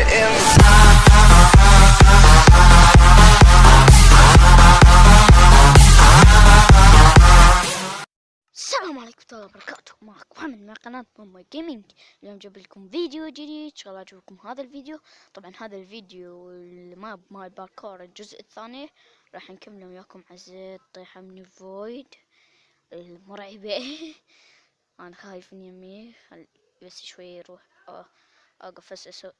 sitting. السلام عليكم ورحمة الله وبركاته. معكم محمد من قناة ماما جيمنج. اليوم جاب لكم فيديو جديد، ان شاء الله يعجبكم هذا الفيديو. طبعا هذا الفيديو الماب مال باركور الجزء الثاني راح نكمله وياكم. عزيز طيحة من فويد المرعبة. انا خايف من يمي، بس شوي يروح اقف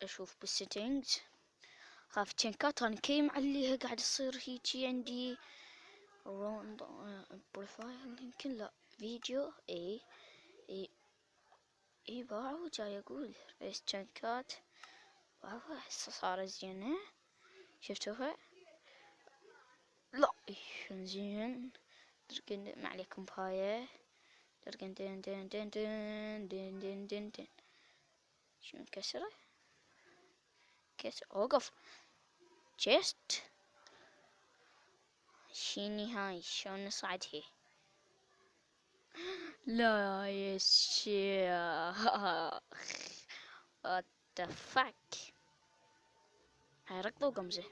اشوف بالسيتنجز. خاف تشنكات انا كي معليها قاعد تصير هيجي عندي بروفايل. يمكن لا فيديو اي باعوا جاي اقول ريس تشنكات. واو هسه صار زينة، شفتوها؟ لا زين. درقن ما عليكم بهاية. درقن دين دين دين دين دين دين دين دين. شنو كسره؟ كسر اوقف جست. شيني هاي شلون نصعد هي؟ لا يا شيخ. what the fuck. هاي ركضة وقمزة.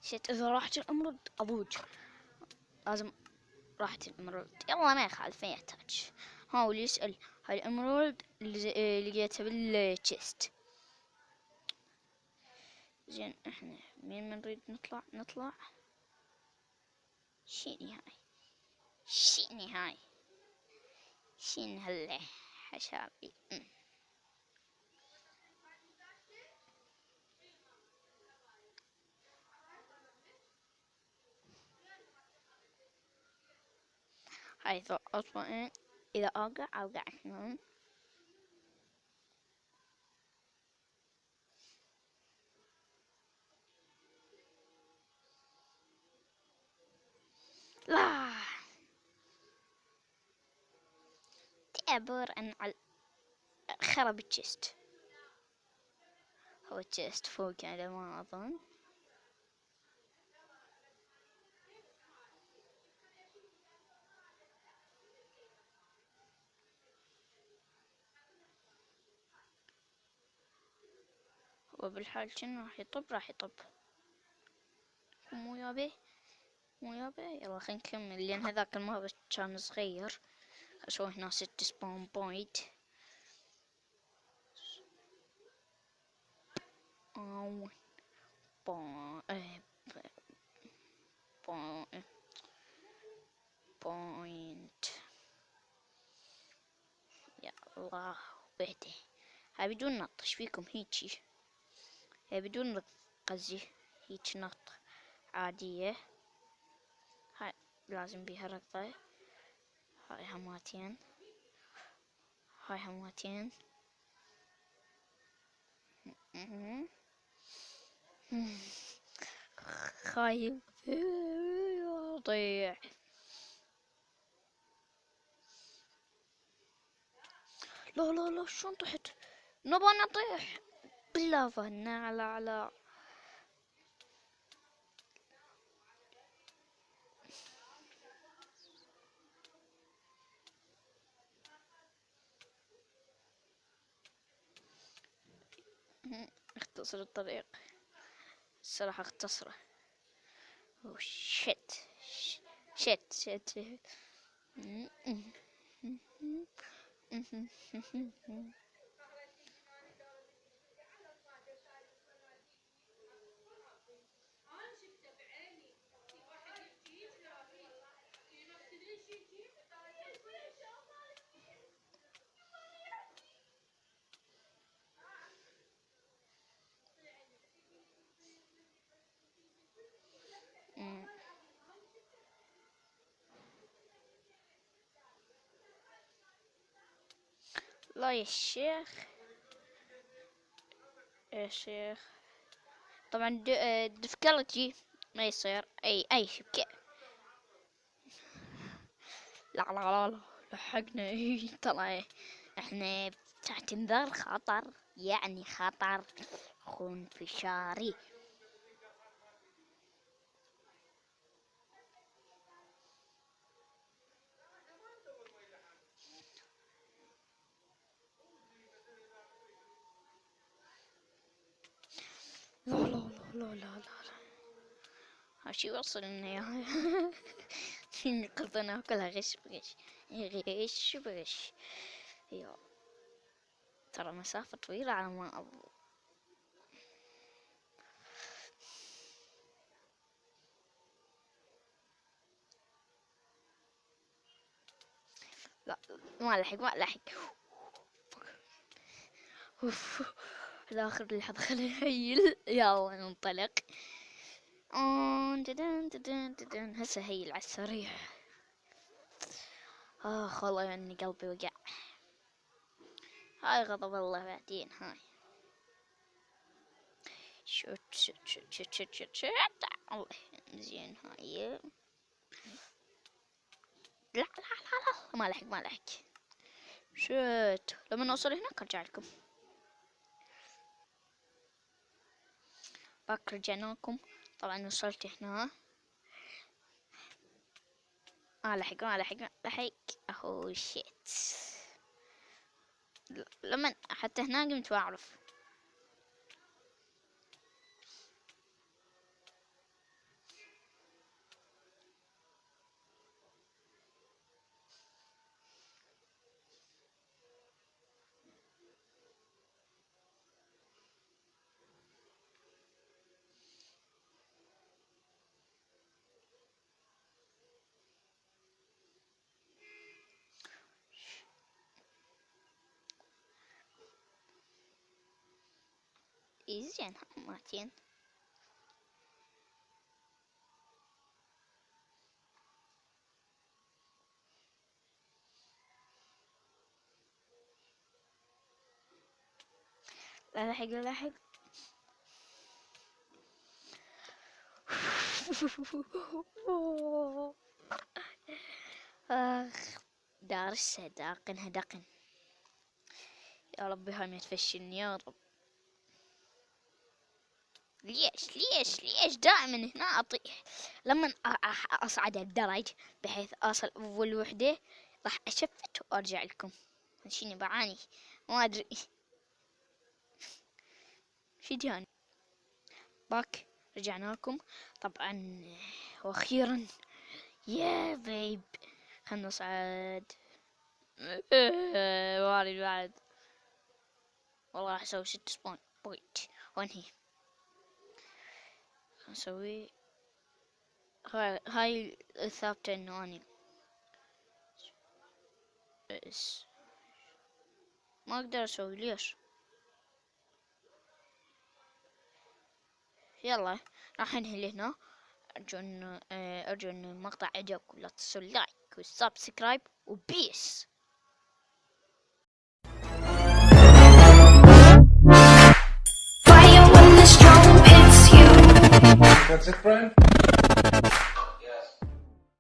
شت اذا راحت الامرض ابوج لازم. راحت الامرالد يلا ما يخالف ما يحتاج. هاول يسأل هاي الامرالد اللي لقيتها بالتشست. زين احنا مين نريد نطلع شيني هاي شيني هاي شين هلا حشابي. هاي إذا أطمئن إذا أوقع هنا. لا تعبر عن خرب التشست. هو التشست فوق على ما أظن. هو بالحال كأنه راح يطب مو يابي يلا خلينا نكمل لأن هذاك الماب كان صغير. أسوي هنا 6 سبون بوينت. بوينت يا الله وحده. هاي بدون نط. ايش فيكم هيجي؟ هاي بدون نط قصدي هيج نط عادية. هاي لازم بيها ركضة. هاي هماتين. هاي هماتين. خايف ضيع. لا لا لا شلون طحت؟ نبغى نطيح باللافا. لا لا اختصر الطريق. الصراحة اختصره. اوه شت شت شت. لا يا شيخ يا شيخ. طبعا ديفيكولتي ما يصير اي شبكة. لا لا لا لا لحقنا. طلع احنا تحت انذار خطر، يعني خطر انفجاري. لا لا لا هاشي وصلنا يا قصدنا كلها غش بغش غش بغش. يا ترى مسافة طويلة على ما أبو. لا ما لحق الآخر لحظة خلينا نهيل. يلا ننطلق. هسه هيل على السريع. والله يعني قلبي وقع. هاي غضب الله بعدين. هاي شوت الله زين. هاي لا ما لحق شوت. لما نوصل هناك ارجع لكم. باك رجعنا لكم. طبعا وصلت هنا. لحق اهو شيت. لما حتى هنا قمت واعرف. زين ماتين. لا لحق دارسة داقنها دقن. يا ربي هاي ما تفشلني يا رب. ليش دائما هنا اطيح. لما اصعد الدرج بحيث اصل اول وحدة راح اشفت وارجع لكم. شيني بعاني ما ادري في جاني. باك رجعنا لكم طبعا واخيرا. يا بيب خلنا نصعد. وارد بعد والله راح اسوي 6 سبون بوينت وانهي. نسوي هاي الثابتة انه اني ما اقدر اسوي. ليش؟ يلا راح انهي هنا. ارجو ان المقطع عجبكم. لا تنسوا اللايك والسبسكرايب وبيس. That's it, friend?